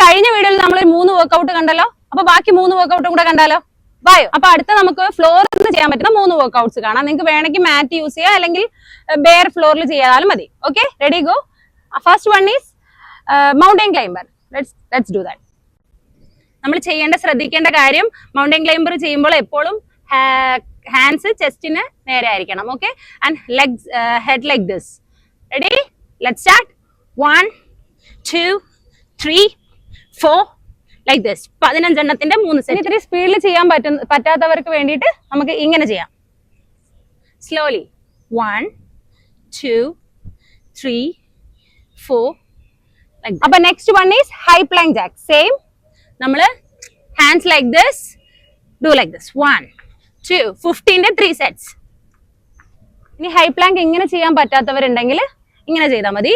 കഴിഞ്ഞ വീഡിയോയിൽ നമ്മൾ 3 വർക്കൗട്ട് കണ്ടല്ലോ. അപ്പൊ ബാക്കി 3 വർക്കൗട്ടും കൂടെ കണ്ടാലോ? വായോ. അപ്പൊ അടുത്ത നമുക്ക് ഫ്ലോറിൽ ചെയ്യാൻ പറ്റുന്ന 3 വർക്കൗട്ട്സ് കാണാം. നിങ്ങൾക്ക് വേണമെങ്കിൽ മാറ്റ് യൂസ് ചെയ്യാം, അല്ലെങ്കിൽ ബെയർ ഫ്ലോറിൽ ചെയ്യാലും മതി. Okay, ready go. First one is mountain climber. Let's do that. നമ്മൾ ശ്രദ്ധിക്കേണ്ട കാര്യം, മൗണ്ടൻ ക്ലൈംബർ ചെയ്യുമ്പോൾ എപ്പോഴും ഹാൻഡ്സ് ചെസ്റ്റിന് നേരെ ആയിരിക്കണം. Okay, and legs head like this. Ready, let's start. 1 2 3 4 like this. 15 എണ്ണത്തിന്റെ 3 സെറ്റ്. ഇത്തിരി സ്പീഡിൽ ചെയ്യാൻ പറ്റാത്തവർക്ക് വേണ്ടിയിട്ട് നമുക്ക് ഇങ്ങനെ ചെയ്യാം. സ്ലോലി. 1 2 3 4 like this. അപ്പൊ next one is high plank jack. Same, നമ്മള് hands like this, do like this. 1 2 15ന്റെ 3 സെറ്റ്സ്. ഇനി ഹൈ പ്ലാങ്ക് ഇങ്ങനെ ചെയ്യാൻ പറ്റാത്തവരുണ്ടെങ്കിൽ ഇങ്ങനെ ചെയ്താൽ മതി.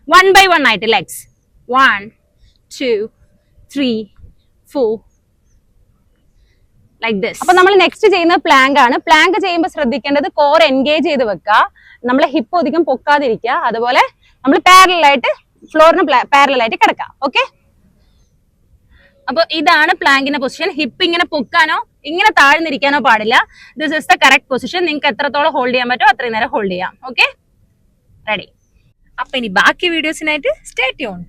1 by 1 ആയിട്ട് ലെഗ്സ്. 1 2 3 4 like this. അപ്പൊ നമ്മൾ നെക്സ്റ്റ് ചെയ്യുന്ന പ്ലാങ്ക് ആണ്. പ്ലാങ്ക് ചെയ്യുമ്പോൾ ശ്രദ്ധിക്കേണ്ടത് കോർ എൻഗേജ് ചെയ്ത് വെക്കുക, നമ്മളെ ഹിപ്പ് അധികം പൊക്കാതിരിക്കുക, അതുപോലെ നമ്മൾ പാരലായിട്ട് ഫ്ലോറിന് പാരലായിട്ട് കിടക്കാം. ഓക്കെ, അപ്പൊ ഇതാണ് പ്ലാങ്കിന്റെ പൊസിഷൻ. ഹിപ്പ് ഇങ്ങനെ പൊക്കാനോ ഇങ്ങനെ താഴ്ന്നിരിക്കാനോ പാടില്ല. This is the correct position. നിങ്ങൾക്ക് എത്രത്തോളം ഹോൾഡ് ചെയ്യാൻ പറ്റുമോ അത്രയും നേരം ഹോൾഡ് ചെയ്യാം. Okay, ready. അപ്പൊ ഇനി ബാക്കി വീഡിയോസിനായിട്ട് സ്റ്റേ ട്യൂൺ.